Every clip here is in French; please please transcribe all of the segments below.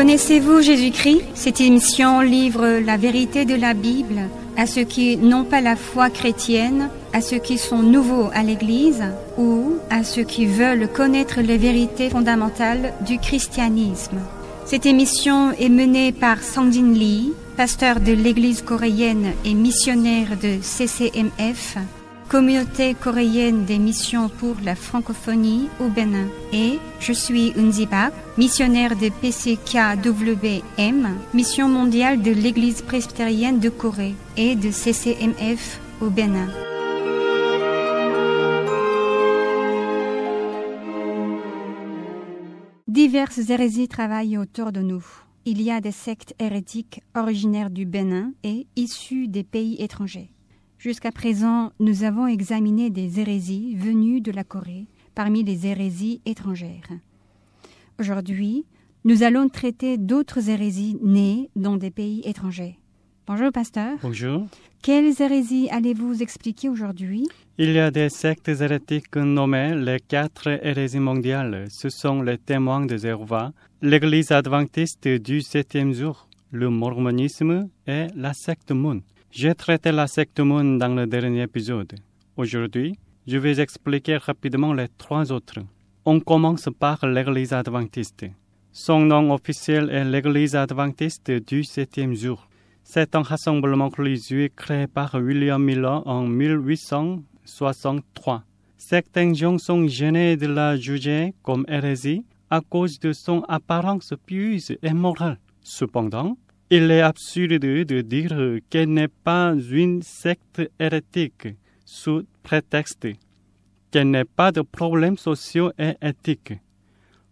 Connaissez-vous Jésus-Christ? Cette émission livre la vérité de la Bible à ceux qui n'ont pas la foi chrétienne, à ceux qui sont nouveaux à l'Église ou à ceux qui veulent connaître les vérités fondamentales du christianisme. Cette émission est menée par Sangdin Lee, pasteur de l'Église coréenne et missionnaire de CCMF, Communauté coréenne des missions pour la francophonie au Bénin. Et je suis Unzi Bak, missionnaire de PCKWM, Mission mondiale de l'Église presbytérienne de Corée et de CCMF au Bénin. Diverses hérésies travaillent autour de nous. Il y a des sectes hérétiques originaires du Bénin et issues des pays étrangers. Jusqu'à présent, nous avons examiné des hérésies venues de la Corée parmi les hérésies étrangères. Aujourd'hui, nous allons traiter d'autres hérésies nées dans des pays étrangers. Bonjour, pasteur. Bonjour. Quelles hérésies allez-vous expliquer aujourd'hui? Il y a des sectes hérétiques nommées les 4 hérésies mondiales. Ce sont les témoins de Jéhovah, l'Église adventiste du 7e jour, le mormonisme et la secte Moon. J'ai traité la secte Moon dans le dernier épisode. Aujourd'hui, je vais expliquer rapidement les 3 autres. On commence par l'Église adventiste. Son nom officiel est l'Église adventiste du 7e jour. C'est un rassemblement religieux créé par William Miller en 1863. Certains gens sont gênés de la juger comme hérésie à cause de son apparence pieuse et morale. Cependant, il est absurde de dire qu'elle n'est pas une secte hérétique sous prétexte qu'elle n'a pas de problèmes sociaux et éthiques.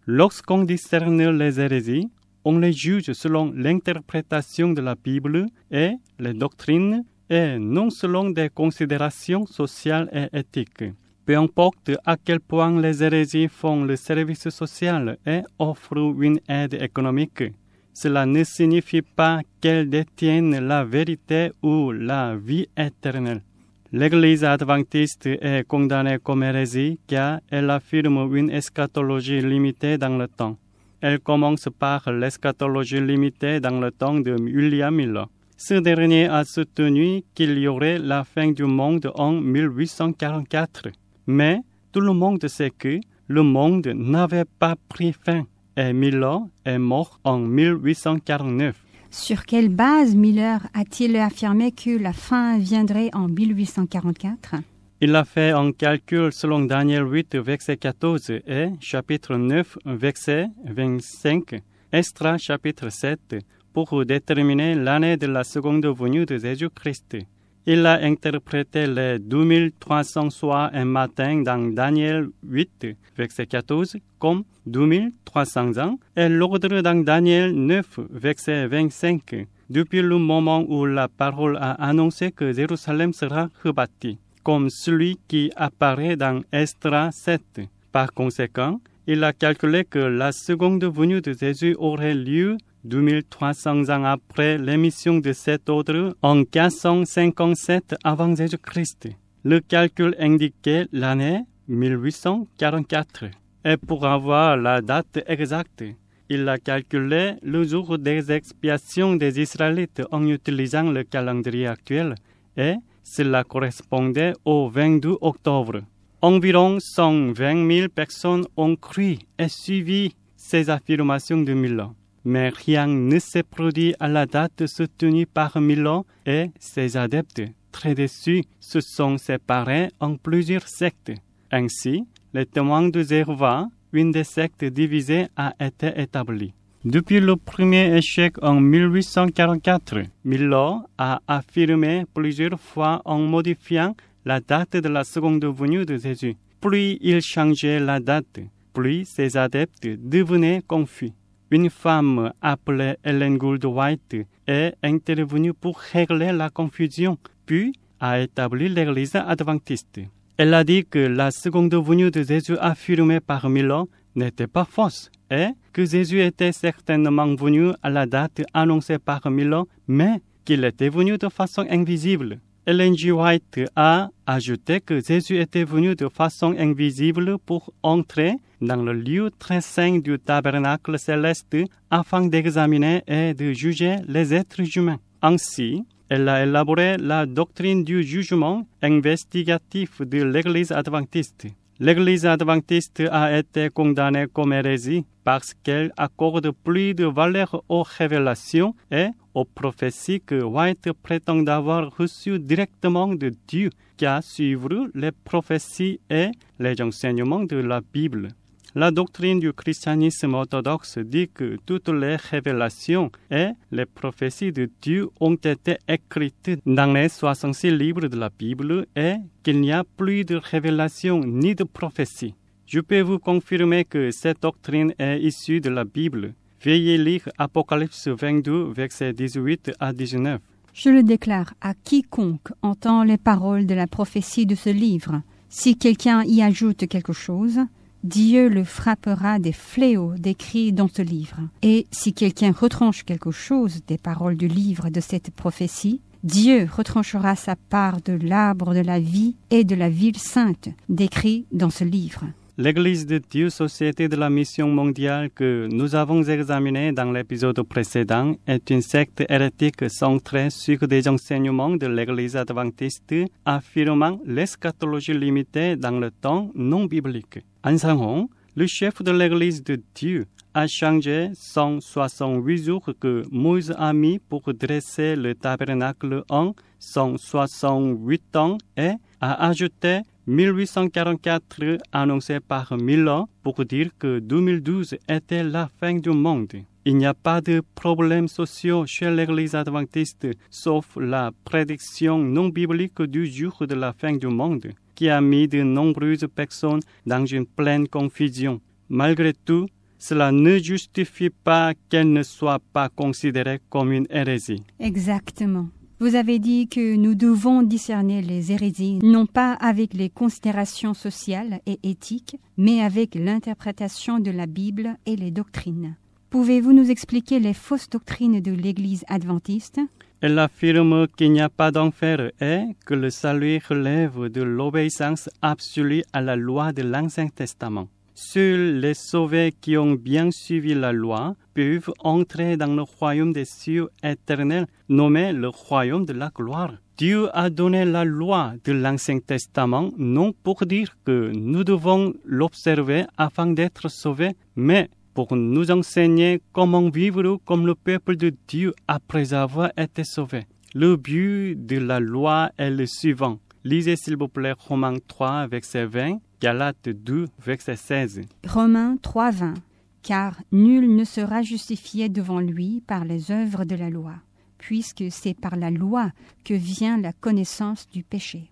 Lorsqu'on discerne les hérésies, on les juge selon l'interprétation de la Bible et les doctrines et non selon des considérations sociales et éthiques. Peu importe à quel point les hérésies font le service social et offrent une aide économique, cela ne signifie pas qu'elles détiennent la vérité ou la vie éternelle. L'Église adventiste est condamnée comme hérésie car elle affirme une eschatologie limitée dans le temps. Elle commence par l'eschatologie limitée dans le temps de William Miller. Ce dernier a soutenu qu'il y aurait la fin du monde en 1844. Mais tout le monde sait que le monde n'avait pas pris fin. Et Miller est mort en 1849. Sur quelle base Miller a-t-il affirmé que la fin viendrait en 1844? Il a fait un calcul selon Daniel 8, verset 14 et chapitre 9, verset 25, Esdras chapitre 7, pour déterminer l'année de la seconde venue de Jésus-Christ. Il a interprété les 2300 soirs et matins dans Daniel 8, verset 14, comme 2300 ans, et l'ordre dans Daniel 9, verset 25, depuis le moment où la parole a annoncé que Jérusalem sera rebâtie, comme celui qui apparaît dans Esdras 7. Par conséquent, il a calculé que la seconde venue de Jésus aurait lieu 2300 ans après l'émission de cet ordre en 457 avant Jésus-Christ. Le calcul indiquait l'année 1844. Et pour avoir la date exacte, il a calculé le jour des expiations des Israélites en utilisant le calendrier actuel et cela correspondait au 22 octobre. Environ 120 000 personnes ont cru et suivi ces affirmations de Miller. Mais rien ne s'est produit à la date soutenue par Miller et ses adeptes, très déçus, se sont séparés en plusieurs sectes. Ainsi, les témoins de Jéhovah, une des sectes divisées, a été établie. Depuis le premier échec en 1844, Miller a affirmé plusieurs fois en modifiant la date de la seconde venue de Jésus. Plus il changeait la date, plus ses adeptes devenaient confus. Une femme appelée Ellen Gould White est intervenue pour régler la confusion, puis a établi l'Église adventiste. Elle a dit que la seconde venue de Jésus affirmée par Miller n'était pas fausse et que Jésus était certainement venu à la date annoncée par Miller, mais qu'il était venu de façon invisible. Ellen G. White a ajouté que Jésus était venu de façon invisible pour entrer dans le lieu très saint du tabernacle céleste afin d'examiner et de juger les êtres humains. Ainsi, elle a élaboré la doctrine du jugement investigatif de l'Église adventiste. L'Église adventiste a été condamnée comme hérésie parce qu'elle accorde plus de valeur aux révélations et aux prophéties que White prétend avoir reçues directement de Dieu, qu'à suivre les prophéties et les enseignements de la Bible. La doctrine du christianisme orthodoxe dit que toutes les révélations et les prophéties de Dieu ont été écrites dans les 66 livres de la Bible et qu'il n'y a plus de révélations ni de prophéties. Je peux vous confirmer que cette doctrine est issue de la Bible. Veuillez lire Apocalypse 22, versets 18 à 19. Je le déclare à quiconque entend les paroles de la prophétie de ce livre. Si quelqu'un y ajoute quelque chose, Dieu le frappera des fléaux décrits dans ce livre. Et si quelqu'un retranche quelque chose des paroles du livre de cette prophétie, Dieu retranchera sa part de l'arbre de la vie et de la ville sainte décrits dans ce livre. L'Église de Dieu, Société de la Mission mondiale que nous avons examinée dans l'épisode précédent, est une secte hérétique centrée sur des enseignements de l'Église adventiste affirmant l'eschatologie limitée dans le temps non biblique. An Sang-hong, le chef de l'Église de Dieu, a changé 168 jours que Moïse a mis pour dresser le tabernacle en 168 ans et a ajouté 1844 annoncé par Miller pour dire que 2012 était la fin du monde. Il n'y a pas de problèmes sociaux chez l'Église adventiste sauf la prédiction non biblique du jour de la fin du monde qui a mis de nombreuses personnes dans une pleine confusion. Malgré tout, cela ne justifie pas qu'elle ne soit pas considérée comme une hérésie. Exactement. Vous avez dit que nous devons discerner les hérésies, non pas avec les considérations sociales et éthiques, mais avec l'interprétation de la Bible et les doctrines. Pouvez-vous nous expliquer les fausses doctrines de l'Église adventiste? Elle affirme qu'il n'y a pas d'enfer et que le salut relève de l'obéissance absolue à la loi de l'Ancien Testament. Seuls les sauvés qui ont bien suivi la loi peuvent entrer dans le royaume des cieux éternels, nommé le royaume de la gloire. Dieu a donné la loi de l'Ancien Testament non pour dire que nous devons l'observer afin d'être sauvés, mais pour nous enseigner comment vivre comme le peuple de Dieu après avoir été sauvés. Le but de la loi est le suivant. Lisez s'il vous plaît Romains 3, verset 20, Galates 2, verset 16. Romains 3, 20. Car nul ne sera justifié devant lui par les œuvres de la loi, puisque c'est par la loi que vient la connaissance du péché.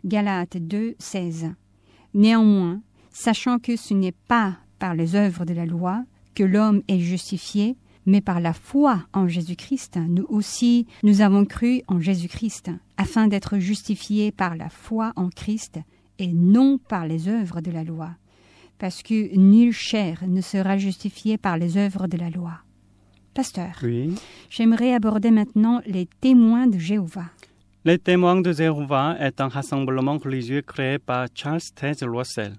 Galates 2, 16. Néanmoins, sachant que ce n'est pas par les œuvres de la loi que l'homme est justifié, mais par la foi en Jésus-Christ, nous aussi, nous avons cru en Jésus-Christ, afin d'être justifiés par la foi en Christ et non par les œuvres de la loi, parce que nulle chair ne sera justifiée par les œuvres de la loi. Pasteur, Oui. J'aimerais aborder maintenant les témoins de Jéhovah. Les témoins de Jéhovah est un rassemblement religieux créé par Charles Taze Russell.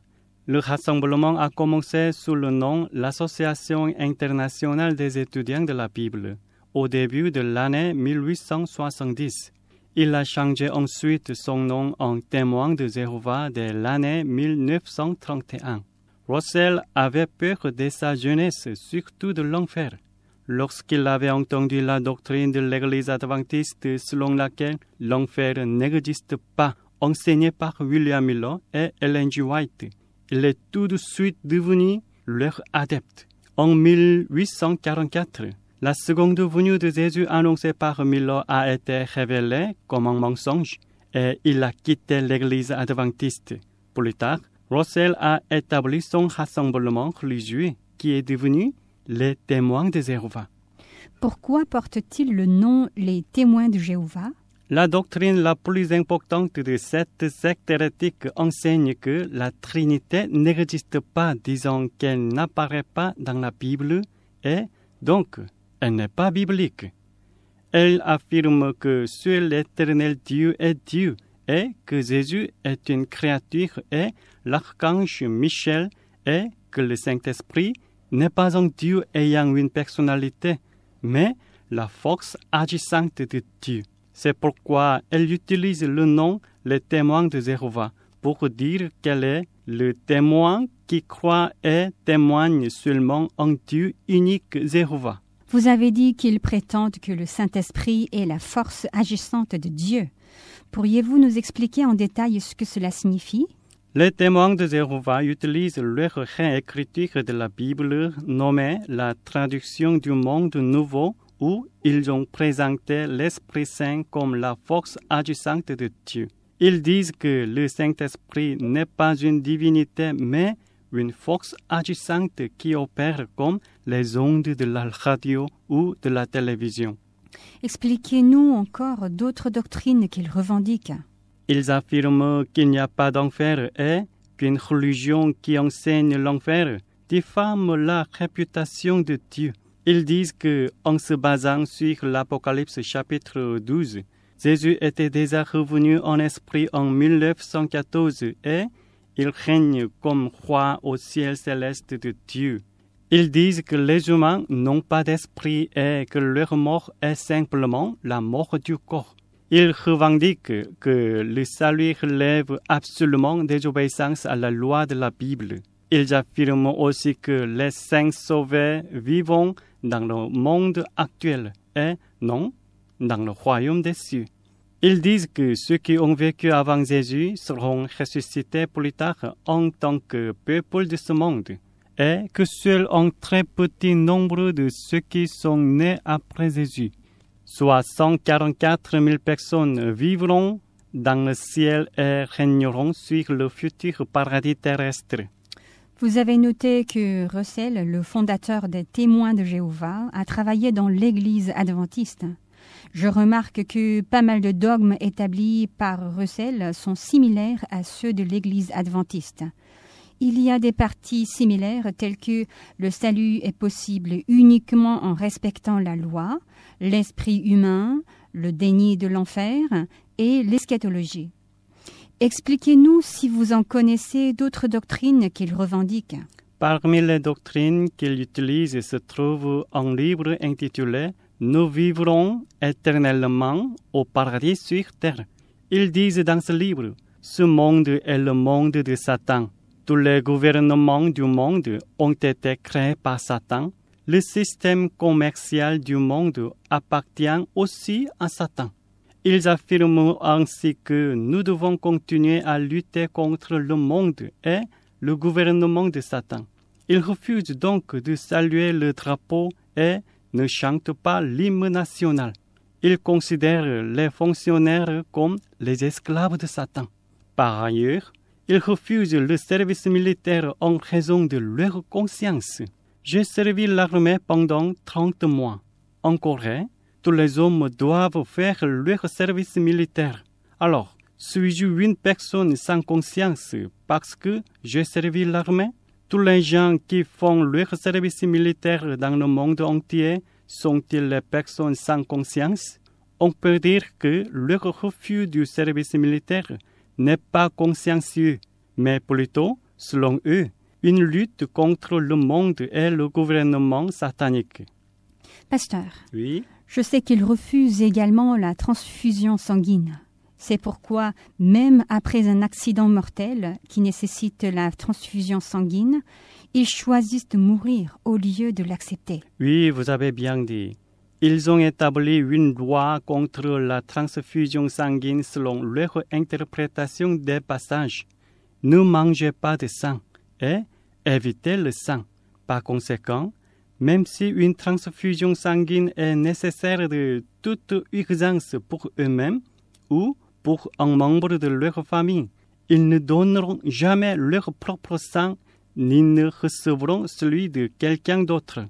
Le rassemblement a commencé sous le nom l'Association internationale des étudiants de la Bible au début de l'année 1870. Il a changé ensuite son nom en Témoins de Jéhovah dès l'année 1931. Russell avait peur de sa jeunesse, surtout de l'enfer. Lorsqu'il avait entendu la doctrine de l'Église adventiste selon laquelle l'enfer n'existe pas, enseignée par William Miller et Ellen G. White, il est tout de suite devenu leur adepte. En 1844, la seconde venue de Jésus annoncée par Miller a été révélée comme un mensonge et il a quitté l'Église adventiste. Plus tard, Russell a établi son rassemblement religieux qui est devenu les Témoins de Jéhovah. Pourquoi porte-t-il le nom les Témoins de Jéhovah? La doctrine la plus importante de cette secte hérétique enseigne que la Trinité n'existe pas, disant qu'elle n'apparaît pas dans la Bible et donc elle n'est pas biblique. Elle affirme que seul l'Éternel Dieu est Dieu et que Jésus est une créature et l'archange Michel et que le Saint-Esprit n'est pas un Dieu ayant une personnalité, mais la force agissante de Dieu. C'est pourquoi elle utilise le nom les témoins de Jéhovah pour dire qu'elle est le témoin qui croit et témoigne seulement en Dieu unique Jéhovah. Vous avez dit qu'ils prétendent que le Saint-Esprit est la force agissante de Dieu. Pourriez-vous nous expliquer en détail ce que cela signifie? Les témoins de Jéhovah utilisent leur réécriture de la Bible nommée la traduction du monde nouveau où ils ont présenté l'Esprit Saint comme la force agissante de Dieu. Ils disent que le Saint-Esprit n'est pas une divinité mais une force agissante qui opère comme les ondes de la radio ou de la télévision. Expliquez-nous encore d'autres doctrines qu'ils revendiquent. Ils affirment qu'il n'y a pas d'enfer et qu'une religion qui enseigne l'enfer diffame la réputation de Dieu. Ils disent qu'en se basant sur l'Apocalypse chapitre 12, Jésus était déjà revenu en esprit en 1914 et il règne comme roi au ciel céleste de Dieu. Ils disent que les humains n'ont pas d'esprit et que leur mort est simplement la mort du corps. Ils revendiquent que le salut relève absolument des obéissances à la loi de la Bible. Ils affirment aussi que les saints sauvés vivent dans le monde actuel et non dans le royaume des cieux. Ils disent que ceux qui ont vécu avant Jésus seront ressuscités plus tard en tant que peuple de ce monde et que seul un très petit nombre de ceux qui sont nés après Jésus, soit 144 000 personnes, vivront dans le ciel et régneront sur le futur paradis terrestre. Vous avez noté que Russell, le fondateur des Témoins de Jéhovah, a travaillé dans l'Église adventiste. Je remarque que pas mal de dogmes établis par Russell sont similaires à ceux de l'Église adventiste. Il y a des parties similaires telles que le salut est possible uniquement en respectant la loi, l'esprit humain, le déni de l'enfer et l'eschatologie. Expliquez-nous si vous en connaissez d'autres doctrines qu'ils revendiquent. Parmi les doctrines qu'ils utilisent se trouve un livre intitulé « Nous vivrons éternellement au paradis sur terre ». Ils disent dans ce livre « Ce monde est le monde de Satan. Tous les gouvernements du monde ont été créés par Satan. Le système commercial du monde appartient aussi à Satan. » Ils affirment ainsi que nous devons continuer à lutter contre le monde et le gouvernement de Satan. Ils refusent donc de saluer le drapeau et ne chantent pas l'hymne national. Ils considèrent les fonctionnaires comme les esclaves de Satan. Par ailleurs, ils refusent le service militaire en raison de leur conscience. J'ai servi l'armée pendant 30 mois. En Corée, tous les hommes doivent faire leur service militaire. Alors, suis-je une personne sans conscience parce que j'ai servi l'armée? Tous les gens qui font leur service militaire dans le monde entier sont-ils les personnes sans conscience? On peut dire que leur refus du service militaire n'est pas consciencieux, mais plutôt, selon eux, une lutte contre le monde et le gouvernement satanique. Pasteur, oui? Je sais qu'ils refusent également la transfusion sanguine. C'est pourquoi, même après un accident mortel qui nécessite la transfusion sanguine, ils choisissent de mourir au lieu de l'accepter. Oui, vous avez bien dit. Ils ont établi une loi contre la transfusion sanguine selon leur interprétation des passages. Ne mangez pas de sang et évitez le sang. Par conséquent, même si une transfusion sanguine est nécessaire de toute urgence pour eux-mêmes ou pour un membre de leur famille, ils ne donneront jamais leur propre sang ni ne recevront celui de quelqu'un d'autre.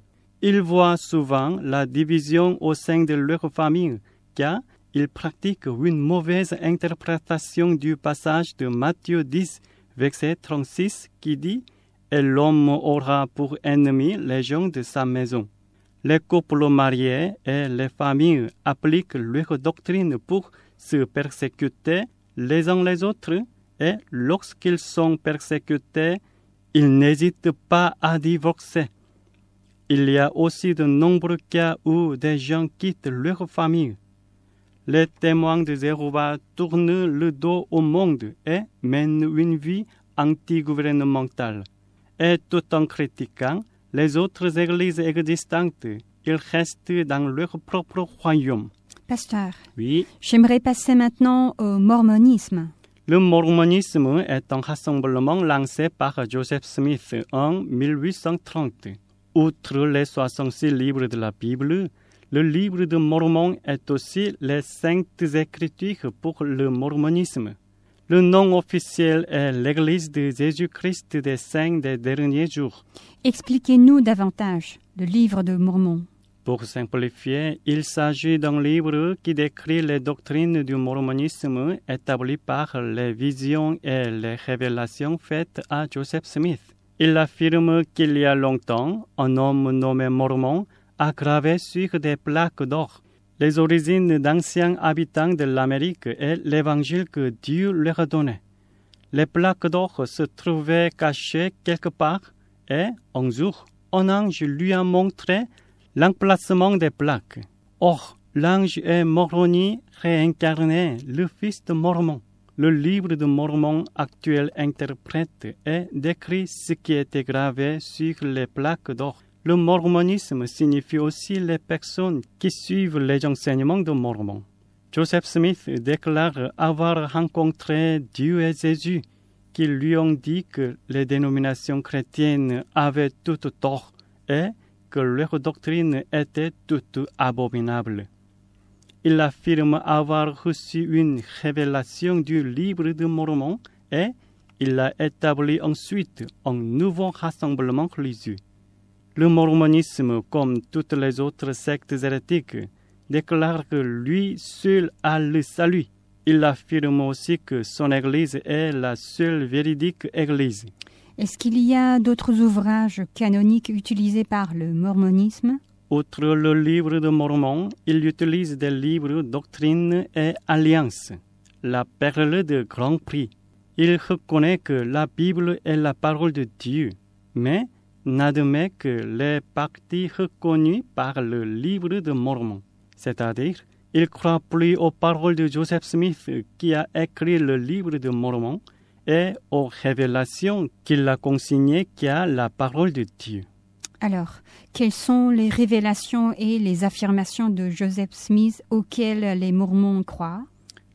Ils voient souvent la division au sein de leur famille, car ils pratiquent une mauvaise interprétation du passage de Matthieu 10, verset 36, qui dit « Et l'homme aura pour ennemi les gens de sa maison ». Les couples mariés et les familles appliquent leur doctrine pour se persécuter les uns les autres et lorsqu'ils sont persécutés, ils n'hésitent pas à divorcer. Il y a aussi de nombreux cas où des gens quittent leur famille. Les témoins de Jéhovah tournent le dos au monde et mènent une vie anti-gouvernementale. Et tout en critiquant les autres églises existantes, ils restent dans leur propre royaume. Pasteur, Oui, j'aimerais passer maintenant au mormonisme. le mormonisme est un rassemblement lancé par Joseph Smith en 1830. Outre les 66 livres de la Bible, le livre de Mormon est aussi les saintes écritures pour le mormonisme. Le nom officiel est l'Église de Jésus-Christ des Saints des derniers jours. Expliquez-nous davantage le livre de Mormon. Pour simplifier, il s'agit d'un livre qui décrit les doctrines du mormonisme établies par les visions et les révélations faites à Joseph Smith. Il affirme qu'il y a longtemps, un homme nommé Mormon a gravé sur des plaques d'or les origines d'anciens habitants de l'Amérique et l'évangile que Dieu leur a donné. Les plaques d'or se trouvaient cachées quelque part et, un jour, un ange lui a montré l'emplacement des plaques. Or, l'ange est Moroni réincarné, le fils de Mormon. Le livre de Mormon actuel interprète et décrit ce qui était gravé sur les plaques d'or. Le mormonisme signifie aussi les personnes qui suivent les enseignements de Mormon. Joseph Smith déclare avoir rencontré Dieu et Jésus, qui lui ont dit que les dénominations chrétiennes avaient toutes tort et que leur doctrine était toute abominable. Il affirme avoir reçu une révélation du livre de Mormon et il a établi ensuite un nouveau rassemblement religieux. Le mormonisme, comme toutes les autres sectes hérétiques, déclare que lui seul a le salut. Il affirme aussi que son Église est la seule véridique Église. Est-ce qu'il y a d'autres ouvrages canoniques utilisés par le mormonisme? Outre le livre de Mormon, il utilise des livres Doctrine et Alliance, la perle de grand prix. Il reconnaît que la Bible est la parole de Dieu, mais n'admet que les parties reconnues par le livre de Mormon. C'est-à-dire, il croit plus aux paroles de Joseph Smith qui a écrit le livre de Mormon et aux révélations qu'il a consignées qui a la parole de Dieu. Alors, quelles sont les révélations et les affirmations de Joseph Smith auxquelles les Mormons croient?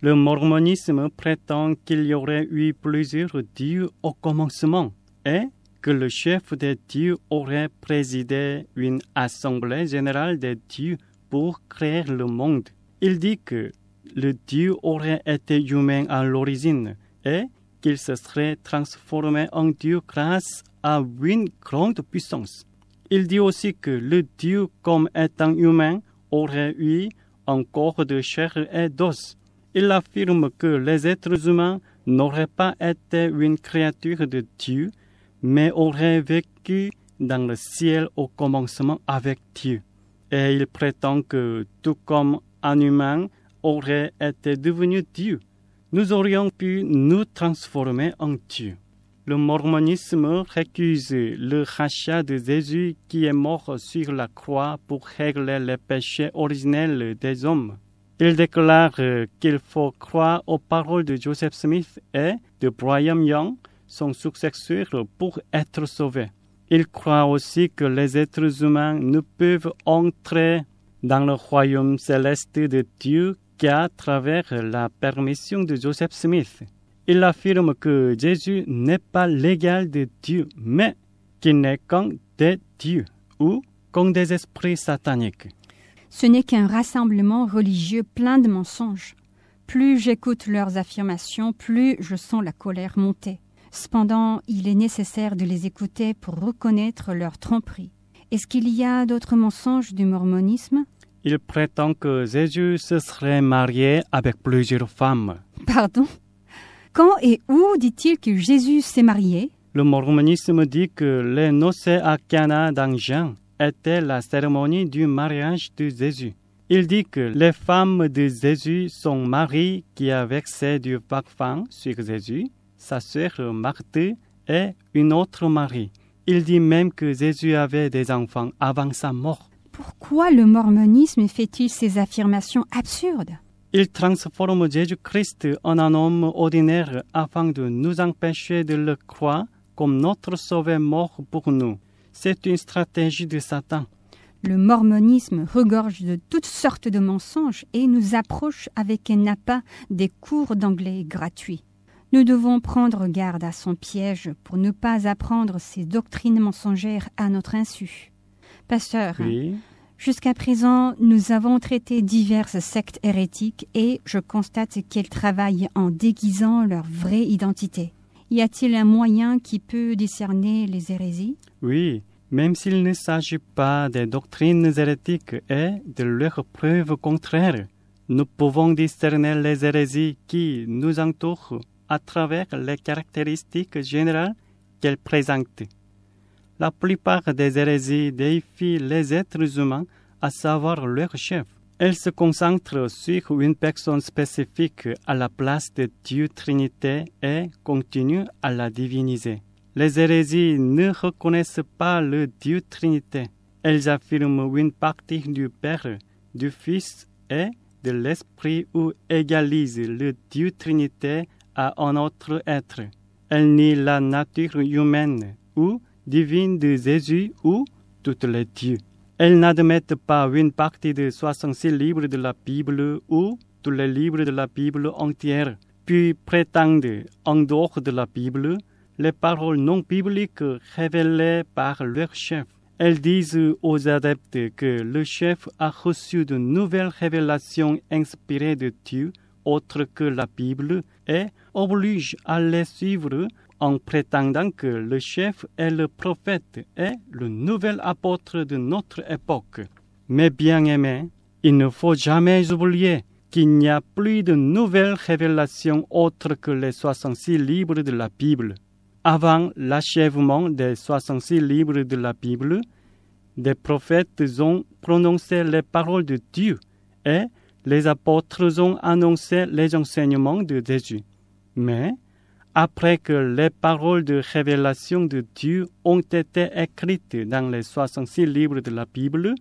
Le mormonisme prétend qu'il y aurait eu plusieurs dieux au commencement et que le chef des dieux aurait présidé une assemblée générale des dieux pour créer le monde. Il dit que le Dieu aurait été humain à l'origine et qu'il se serait transformé en Dieu grâce à une grande puissance. Il dit aussi que le Dieu, comme étant humain, aurait eu un corps de chair et d'os. Il affirme que les êtres humains n'auraient pas été une créature de Dieu, mais auraient vécu dans le ciel au commencement avec Dieu. Et il prétend que, tout comme un humain aurait été devenu Dieu, nous aurions pu nous transformer en Dieu. Le mormonisme récuse le rachat de Jésus qui est mort sur la croix pour régler les péchés originels des hommes. Il déclare qu'il faut croire aux paroles de Joseph Smith et de Brigham Young, son successeur, pour être sauvés. Il croit aussi que les êtres humains ne peuvent entrer dans le royaume céleste de Dieu qu'à travers la permission de Joseph Smith. Il affirme que Jésus n'est pas l'égal de Dieu, mais qu'il n'est qu'un des dieux ou qu'un des esprits sataniques. Ce n'est qu'un rassemblement religieux plein de mensonges. Plus j'écoute leurs affirmations, plus je sens la colère monter. Cependant, il est nécessaire de les écouter pour reconnaître leur tromperie. Est-ce qu'il y a d'autres mensonges du mormonisme? Il prétend que Jésus se serait marié avec plusieurs femmes. Pardon? Quand et où dit-il que Jésus s'est marié? Le mormonisme dit que les noces à Cana dans Jean était la cérémonie du mariage de Jésus. Il dit que les femmes de Jésus sont Marie qui a versé du parfum sur Jésus, sa sœur Marthe et une autre Marie. Il dit même que Jésus avait des enfants avant sa mort. Pourquoi le mormonisme fait-il ces affirmations absurdes? Il transforme Jésus-Christ en un homme ordinaire afin de nous empêcher de le croire comme notre sauveur mort pour nous. C'est une stratégie de Satan. Le mormonisme regorge de toutes sortes de mensonges et nous approche avec un appât des cours d'anglais gratuits. Nous devons prendre garde à son piège pour ne pas apprendre ces doctrines mensongères à notre insu. Pasteur, Oui. Jusqu'à présent, nous avons traité diverses sectes hérétiques et je constate qu'elles travaillent en déguisant leur vraie identité. Y a-t-il un moyen qui peut discerner les hérésies? Oui, même s'il ne s'agit pas des doctrines hérétiques et de leurs preuves contraires, nous pouvons discerner les hérésies qui nous entourent à travers les caractéristiques générales qu'elles présentent. La plupart des hérésies déifient les êtres humains, à savoir leur chef. Elles se concentrent sur une personne spécifique à la place de Dieu Trinité et continuent à la diviniser. Les hérésies ne reconnaissent pas le Dieu Trinité. Elles affirment une partie du Père, du Fils et de l'Esprit ou égalisent le Dieu Trinité à un autre être. Elles nient la nature humaine ou divine de Jésus ou tous les dieux. Elles n'admettent pas une partie des 66 livres de la Bible ou tous les livres de la Bible entière, puis prétendent, en dehors de la Bible, les paroles non bibliques révélées par leur chef. Elles disent aux adeptes que le chef a reçu de nouvelles révélations inspirées de Dieu, autres que la Bible, et obligent à les suivre en prétendant que le chef est le prophète et le nouvel apôtre de notre époque. Mais bien-aimés, il ne faut jamais oublier qu'il n'y a plus de nouvelles révélations autres que les 66 livres de la Bible. Avant l'achèvement des 66 livres de la Bible, des prophètes ont prononcé les paroles de Dieu et les apôtres ont annoncé les enseignements de Jésus. Mais après que les paroles de révélation de Dieu ont été écrites dans les 66 livres de la Bible,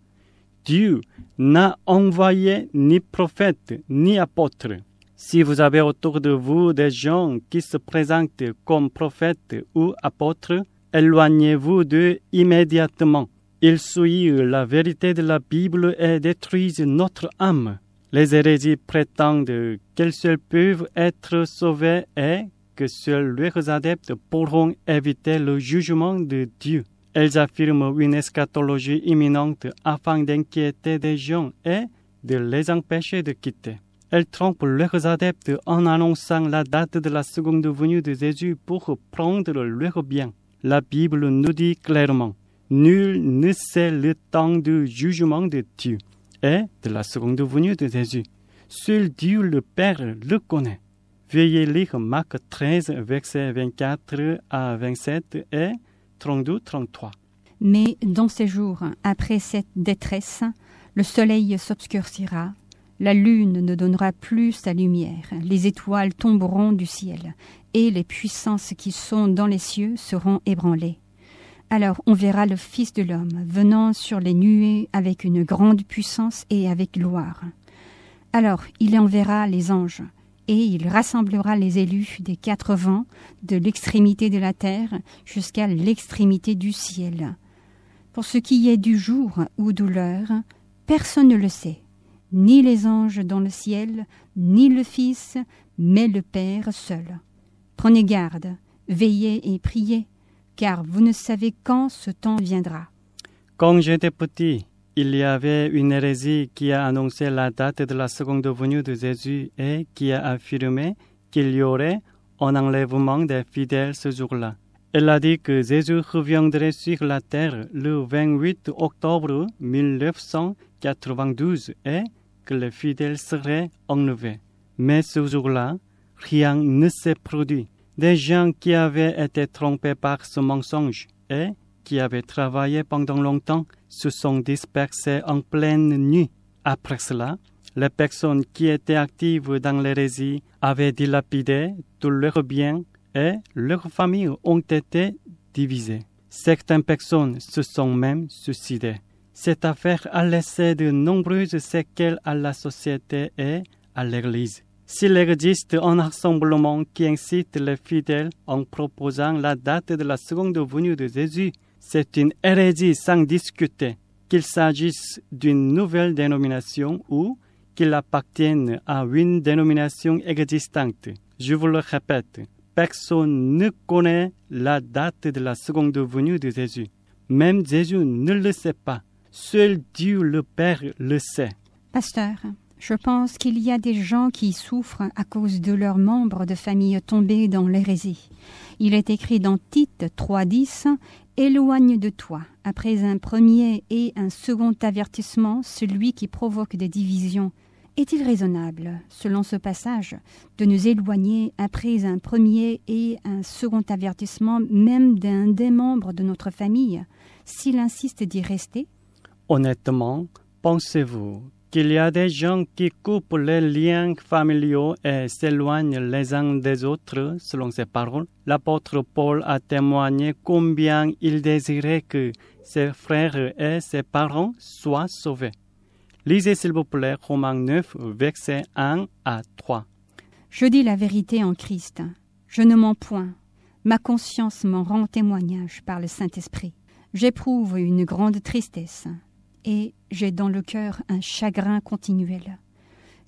Dieu n'a envoyé ni prophète ni apôtre. Si vous avez autour de vous des gens qui se présentent comme prophètes ou apôtres, éloignez-vous d'eux immédiatement. Ils souillent la vérité de la Bible et détruisent notre âme. Les hérésies prétendent qu'elles seules peuvent être sauvées et que seuls leurs adeptes pourront éviter le jugement de Dieu. Elles affirment une eschatologie imminente afin d'inquiéter des gens et de les empêcher de quitter. Elles trompent leurs adeptes en annonçant la date de la seconde venue de Jésus pour prendre leur bien. La Bible nous dit clairement, nul ne sait le temps du jugement de Dieu et de la seconde venue de Jésus. Seul Dieu le Père le connaît. Veuillez lire Marc 13, versets 24 à 27 et 32-33. Mais dans ces jours, après cette détresse, le soleil s'obscurcira, la lune ne donnera plus sa lumière, les étoiles tomberont du ciel, et les puissances qui sont dans les cieux seront ébranlées. Alors on verra le Fils de l'homme venant sur les nuées avec une grande puissance et avec gloire. Alors il enverra les anges, et il rassemblera les élus des 4 vents, de l'extrémité de la terre jusqu'à l'extrémité du ciel. Pour ce qui est du jour ou de l'heure, personne ne le sait, ni les anges dans le ciel, ni le Fils, mais le Père seul. Prenez garde, veillez et priez, car vous ne savez quand ce temps viendra. Quand j'étais petit, il y avait une hérésie qui a annoncé la date de la seconde venue de Jésus et qui a affirmé qu'il y aurait un enlèvement des fidèles ce jour-là. Elle a dit que Jésus reviendrait sur la terre le 28 octobre 1992 et que les fidèles seraient enlevés. Mais ce jour-là, rien ne s'est produit. Des gens qui avaient été trompés par ce mensonge et qui avaient travaillé pendant longtemps se sont dispersés en pleine nuit. Après cela, les personnes qui étaient actives dans l'hérésie avaient dilapidé tous leurs biens et leurs familles ont été divisées. Certaines personnes se sont même suicidées. Cette affaire a laissé de nombreuses séquelles à la société et à l'Église. S'il existe un rassemblement qui incite les fidèles en proposant la date de la seconde venue de Jésus, c'est une hérésie sans discuter, qu'il s'agisse d'une nouvelle dénomination ou qu'il appartienne à une dénomination existante. Je vous le répète, personne ne connaît la date de la seconde venue de Jésus. Même Jésus ne le sait pas. Seul Dieu le Père le sait. Pasteur, je pense qu'il y a des gens qui souffrent à cause de leurs membres de famille tombés dans l'hérésie. Il est écrit dans Tite 3,10 « Éloigne de toi, après un premier et un second avertissement, celui qui provoque des divisions. » Est-il raisonnable, selon ce passage, de nous éloigner après un premier et un second avertissement, même d'un des membres de notre famille, s'il insiste d'y rester? Honnêtement, pensez-vous qu'il y a des gens qui coupent les liens familiaux et s'éloignent les uns des autres, selon ces paroles? L'apôtre Paul a témoigné combien il désirait que ses frères et ses parents soient sauvés. Lisez s'il vous plaît Romains 9, versets 1 à 3. Je dis la vérité en Christ. Je ne mens point. Ma conscience m'en rend témoignage par le Saint-Esprit. J'éprouve une grande tristesse et j'ai dans le cœur un chagrin continuel.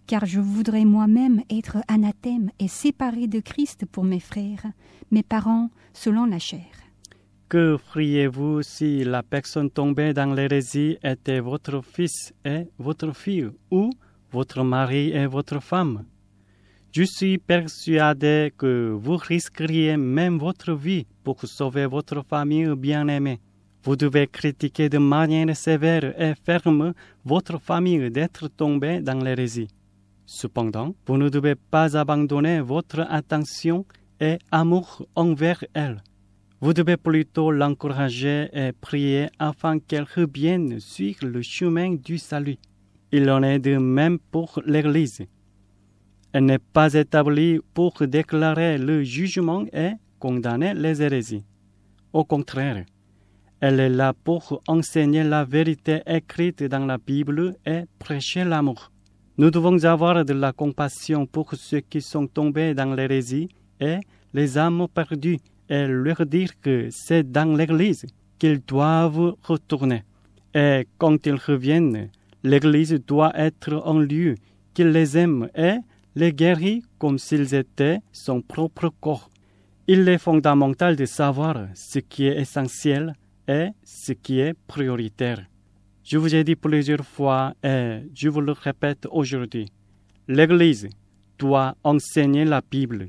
Car je voudrais moi-même être anathème et séparé de Christ pour mes frères, mes parents selon la chair. Que feriez-vous si la personne tombée dans l'hérésie était votre fils et votre fille, ou votre mari et votre femme? Je suis persuadé que vous risqueriez même votre vie pour sauver votre famille bien-aimée. Vous devez critiquer de manière sévère et ferme votre famille d'être tombée dans l'hérésie. Cependant, vous ne devez pas abandonner votre attention et amour envers elle. Vous devez plutôt l'encourager et prier afin qu'elle revienne sur le chemin du salut. Il en est de même pour l'Église. Elle n'est pas établie pour déclarer le jugement et condamner les hérésies. Au contraire, elle est là pour enseigner la vérité écrite dans la Bible et prêcher l'amour. Nous devons avoir de la compassion pour ceux qui sont tombés dans l'hérésie et les âmes perdues et leur dire que c'est dans l'Église qu'ils doivent retourner. Et quand ils reviennent, l'Église doit être un lieu qui les aime et les guérit comme s'ils étaient son propre corps. Il est fondamental de savoir ce qui est essentiel et ce qui est prioritaire. Je vous ai dit plusieurs fois et je vous le répète aujourd'hui, l'Église doit enseigner la Bible.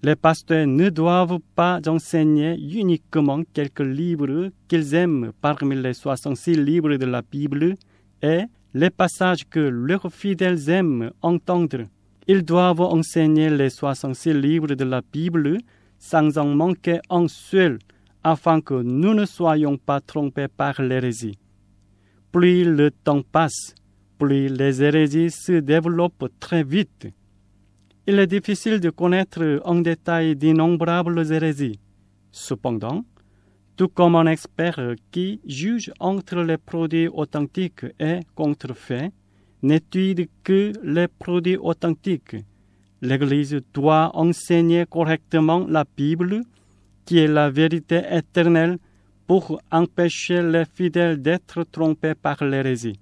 Les pasteurs ne doivent pas enseigner uniquement quelques livres qu'ils aiment parmi les 66 livres de la Bible et les passages que leurs fidèles aiment entendre. Ils doivent enseigner les 66 livres de la Bible sans en manquer un seul, afin que nous ne soyons pas trompés par l'hérésie. Plus le temps passe, plus les hérésies se développent très vite. Il est difficile de connaître en détail d'innombrables hérésies. Cependant, tout comme un expert qui juge entre les produits authentiques et contrefaits, n'étudie que les produits authentiques. L'Église doit enseigner correctement la Bible, qui est la vérité éternelle, pour empêcher les fidèles d'être trompés par l'hérésie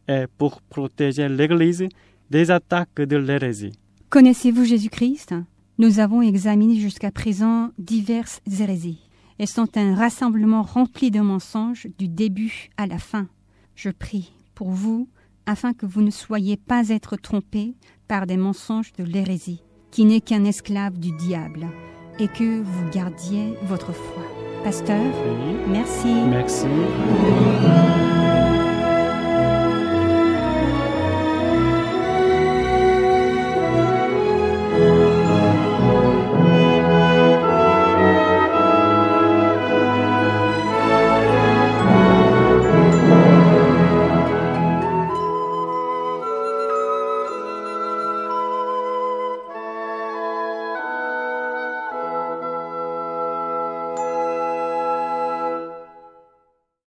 et pour protéger l'Église des attaques de l'hérésie. Connaissez-vous Jésus-Christ? Nous avons examiné jusqu'à présent diverses hérésies. Elles sont un rassemblement rempli de mensonges du début à la fin. Je prie pour vous afin que vous ne soyez pas être trompés par des mensonges de l'hérésie, qui n'est qu'un esclave du diable, et que vous gardiez votre foi. Pasteur, Oui. merci. Merci.